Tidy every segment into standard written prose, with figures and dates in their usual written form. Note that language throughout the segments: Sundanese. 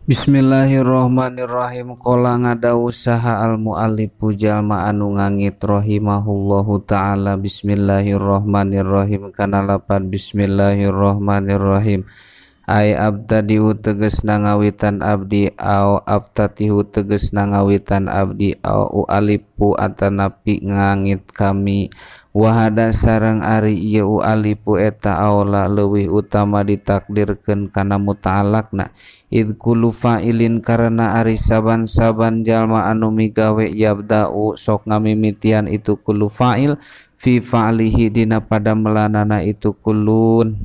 Bismillahirrahmanirrahim. Qala ngadawu saha al muallifu jalma anu ngangit rahimahullahu taala. Bismillahirrahmanirrahim. Kana lapan bismillahirrahmanirrahim. Ai abtadihu tegasna ngawitan abdi au abtatihu tegasna ngawitan abdi au alifu atanapi ngangit kami. Wahada sareng ari ieu alifu eta aula leuwih utama ditakdirkeun kana muta'alaqna id kullu fa'ilin karena ari saban-saban jalma anu migawe yabda'u sok ngamimitian itu kullu fa'il fi fa'lihi dina pada melanana itu kullun.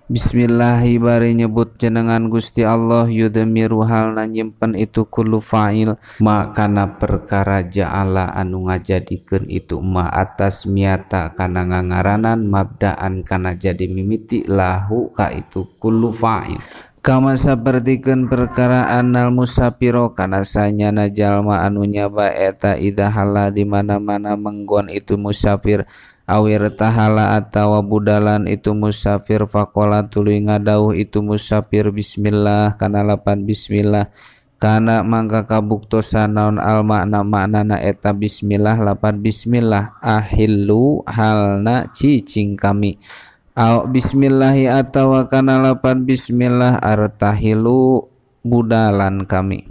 Bismillahi bari nyebut jenengan Gusti Allah yudemiru halna nyimpen itu kullu fa'il makana perkara ja'ala anu ngajadikeun itu ma atas miata kana ngangaranan mabdaan kana jadi mimiti lahu ka itu kullu fa'il kama sapertikeun perkara anal musafiro kana sanyana jalma anu nyaba eta idahala di mana-mana menggon itu musafir awir tahala atawa budalan itu musafir faqala tuluy ngadauh itu musafir bismillah kana lapan bismillah kana mangka kabuktosan naon al makna eta bismillah lapan bismillah ahillu halna cicing kami au bismillahi atawa kana lapan bismillah artahilu budalan kami.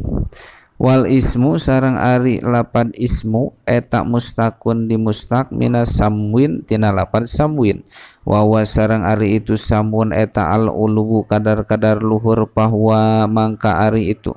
Wal ismu sareng ari lapan ismu eta mustakun di mustak minas samwin tina lapan samwin wawa sareng ari itu samun eta al uluwu kadar-kadar luhur bahwa mangka ari itu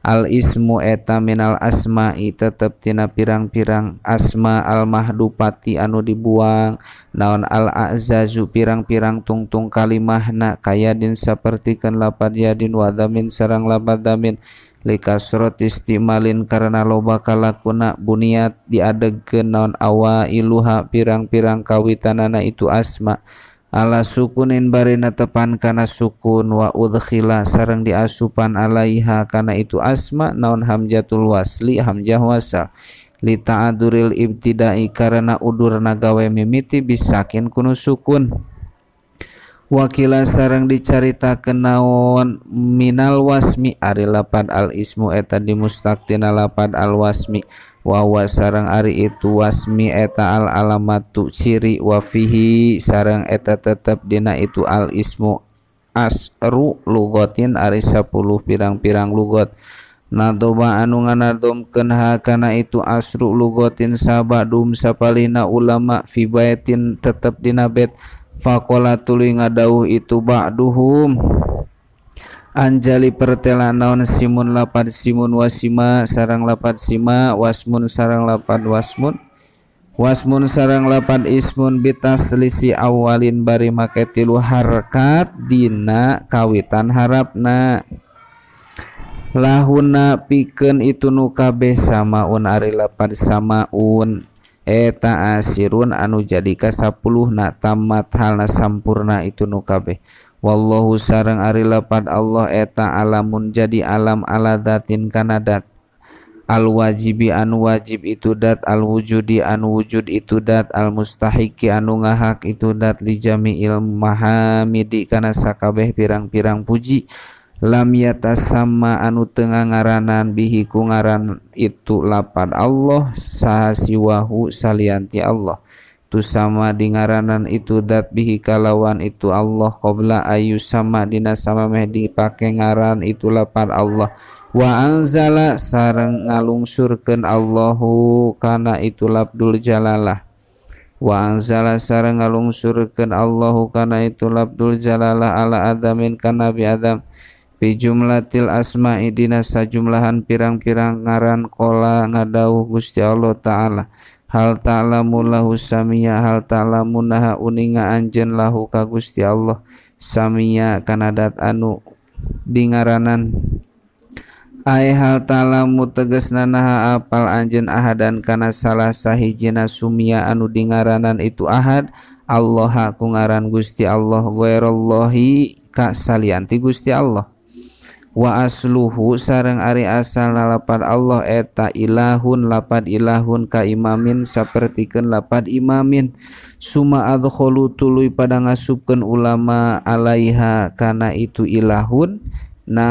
al ismu eta minal asma'i tetep tina pirang-pirang asma al mahdupati anu dibuang naon al azazu pirang-pirang tungtung kalimahna kayadin sapertikeun lapad yadin wadamin sareng lapad damin likasrot istimalin karena loba kalakuna buniat diadegkeun naon awailuha pirang-pirang kawitanana itu asma ala sukunin bari netepan kana sukun wa udkhila sareng diasupan alaiha kana itu asma naon hamjatul wasli hamjah wasal li ta'aduril ibtidai karena udur nagawe mimiti bisakin kunu sukun wakila sareng dicaritakeun naon minal wasmi ari lapad al ismu eta dimustaqtina lapad al wasmi wa sareng ari itu wasmi eta al alamatu ciri wa fihi sareng eta tetep dina itu al ismu asru lugatin ari 10 pirang-pirang lugat nadoba anu nganadomkeun kana itu asru lugatin sabadum sapalina ulama fi baitin tetep dina bait faqala tuluy ngadauh itu ba'duhum anjali pertela naon simun lapad simun wasima sareng lapad sima wasmun sareng lapad wasmun sareng lapad ismun bitaslisi awalin bari make tilu harkat dina kawitan harapna lahuna pikeun itu nu kabeh samaun ari lapad samaun eta asirun anu jadi ka 10 na tamat halna sampurna itu nu kabeh wallahu sareng ari lapad Allah eta alamun jadi alam ala datin kana dat al wajibi anu wajib itu dat al wujudi anu wujud itu dat al mustahiqi anu ngahak itu dat li jami'il mahamidi kana sakabeh pirang-pirang puji lam yatasamma anu tengah ngaranan bihi ku ngaran itu lapad Allah sahasiwahu salianti Allah tu sama di ngaranan itu dat bihi kalawan itu Allah qabla ayu sama dina sama meh dipake ngaran itu lapad Allah wa anzala sareng ngalungsurkeun Allahu kana itu labdul jalalah wa anzala sareng ngalungsurkeun Allahu kana itu labdul jalalah ala adamin kana nabi Adam fi jumlatil asma'i dina sajumlahan pirang-pirang ngaran qala ngadauh Gusti Allah taala hal ta'lamu lahu samia hal ta'lamu naha uninga anjeun lahu ka Gusti Allah samia kana dat anu dingaranan ai hal ta'lamu tegasna naha apal anjeun ahadan kana salah sahijina sumia anu dingaranan itu ahad Allah ku ngaran Gusti Allah ghairallahi ka salianti Gusti Allah wa asluhu sareng ari asal lapad Allah eta ilahun lapad ilahun ka imamin sapertikeun lapad imamin suma adkhulu tuluy pada ngasupkeun ulama alaiha kana itu ilahun na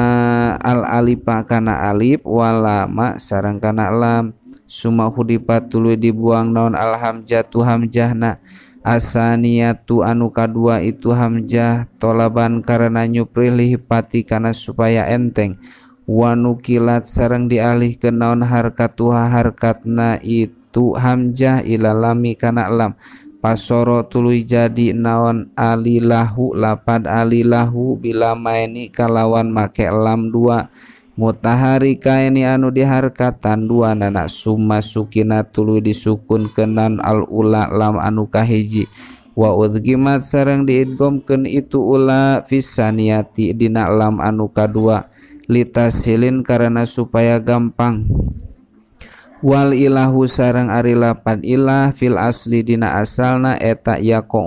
al alifa kana alif walama sareng kana lam summa hudipat tuluy dibuang naon al hamjatu hamjahna asaniyatu anu kadua itu hamjah tolaban karena nyuprih lihipati kana supaya enteng wanukilat sareng dialih ke naon harkatuha harkatna itu hamjah ilalami kana lam pasoro tuluy jadi naon alilahu lapad alilahu bila maini kalawan make lam dua mutaharika ini anu diharkatan dua nana summa sukina tuluy disukun kenan al ula lam anu kahiji wa udgimat sareng diidgomkeun itu ula fisaniyati dina lam anu kadua litasilin karena supaya gampang wal ilahu sareng ari lapad ilah fil asli dina asalna eta yaqo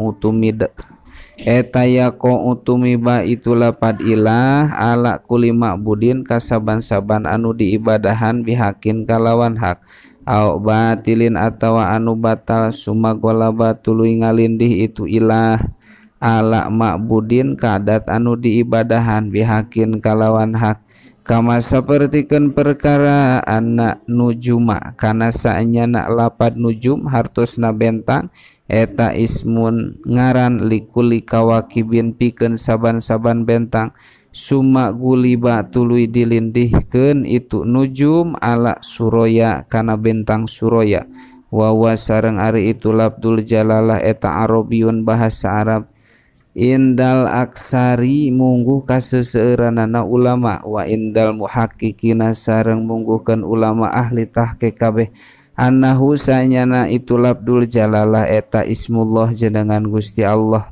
utumiba itu lapad ilah ala kulli ma'budin kasaban-saban anu diibadahan bihakin kalawan hak au batilin atawa anu batal sumagolaba tuluy ngalindih itu ilah ala ma'budin kadat anu diibadahan bihakin kalawan hak kama sapertikeun perkara anak nujuma kana saenyana lapad nujum hartosna bentang eta ismun ngaran likuli kawakibin pikeun saban-saban bentang summa guliba tuluy dilindihkeun itu nujum ala suroya kana bentang suroya wa sareng ari itu labdul jalalah eta arabiyun bahasa Arab indal aksari mungguh kaseseueuranana ulama wa indal muhaqqiqina sareng mungguhkeun ulama ahli tahqiq kabeh annahu sanyana itu labdul jalalah eta ismullah jenengan Gusti Allah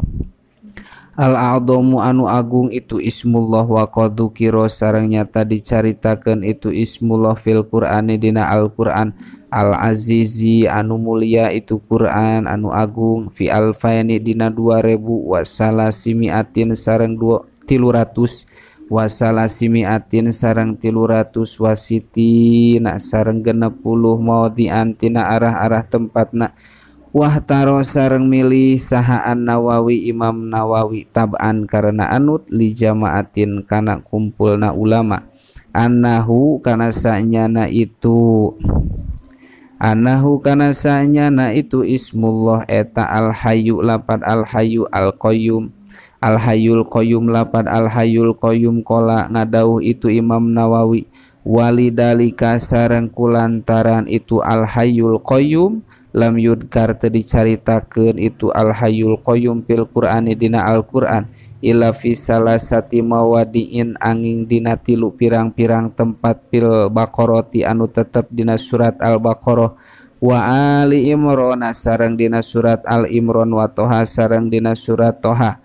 al-a'dhamu anu agung itu ismullah wa qad dzukira sareng nyata dicaritakeun itu ismullah fil Qur'ani dina Al-Qur'an al-azizi anu mulia itu Quran anu agung fi alfaini dina 2000 wasalasimiatin sareng 300 wasalasimiatin sareng 300 wasitina sareng 60 maudhi'an tina arah-arah tempatna wahtaro sareng milih sahaan Nawawi Imam Nawawi tab'an karena anut li jamaatin kana kumpulna ulama annahu kana sanyana itu ismullah eta al-hayyu lapad al-hayyu al-qayyum al-hayyul qayyum lapad al-hayyul qayyum qala ngadauh itu Imam Nawawi walidalika sareng kulantaran itu al-hayyul qayyum lam yudkar teu dicaritakeun itu al-hayyul qayyum fil Qur'ani dina Al-Qur'an illa fi salasati mawadiin angin dina 3 pirang-pirang tempat fil Baqarati anu tetep dina surat Al-Baqarah wa Ali Imran sareng dina surat Al-Imran wa Toha sareng dina surat Toha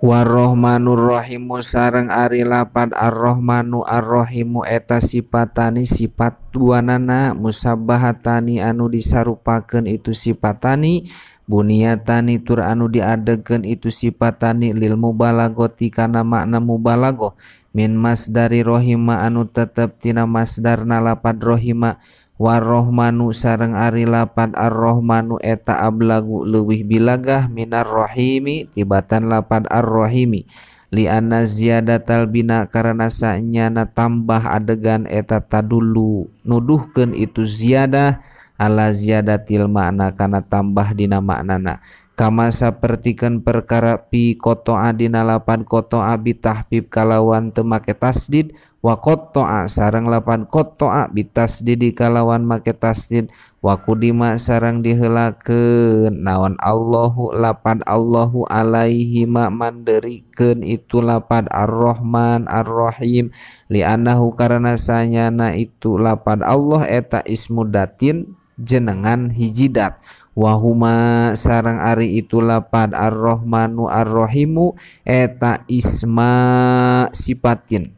Warrohmanur Rahimu sareng ari lapad Ar-Rahmanu Ar-Rahimu eta sifatani sifat duanana musabbahatani anu disarupakeun itu sifatani buniyatani tur anu diadegeun itu sifatani lil mubalaghati kana makna mubalaghah min masdari rahima anu tetep tina masdarna lapad rahima Warrohmanu sareng ari lapad Ar-Rahmanu eta ablagu leuwih bilagah minar rahimi tibatan lapad ar-rahimi li anna ziyadatal bina karana sanyana tambah adegan eta tadulu nuduhkeun itu ziyadah ala ziyadatil makna kana tambah dina maknana kama sapertikeun perkara pi qata'a dina lapad qata'a bitahbib kalawan teu make tasdid wa qata'a sareng lapan qata'a bitasdidi kalawan make tasdid wa kudima sareng diheulakeun naon Allahu lapad Allahu alaihi ma manderikeun itu lapad Ar-Rahman Ar-Rahim li annahu karana sanyana itu lapad Allah eta ismudatin jenengan hijidat wa huma sareng ari itu lapad Ar-Rahmanu Ar-Rahimu eta isma sifatin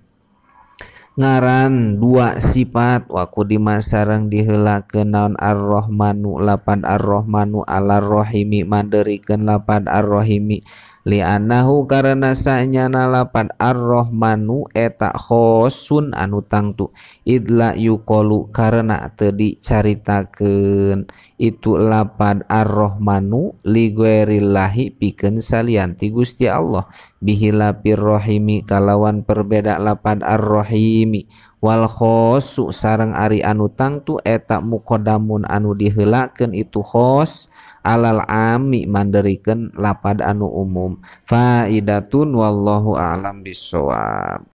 ngaran dua sifat wa kudima sareng diheulakeun naon Ar-Rahmanu lapad Ar-Rahmanu Ar-Rahimi manderikeun lapad Ar-Rahimi li annahu karana sanyana lapad Ar-Rahmanu eta khosun anu tangtu idla yuqalu karena teu dicaritakeun itu lapad ar-rahmanu li ghairillahi pikeun salian ti Gusti Allah bihilapir rahimi kalawan perbeda lapad ar-rahimi wal khossu sareng ari anu tangtu eta muqaddamun anu diheulakeun itu khos alal ami manderikeun lapad anu umum. Faidatun wallahu a'lam bissawab.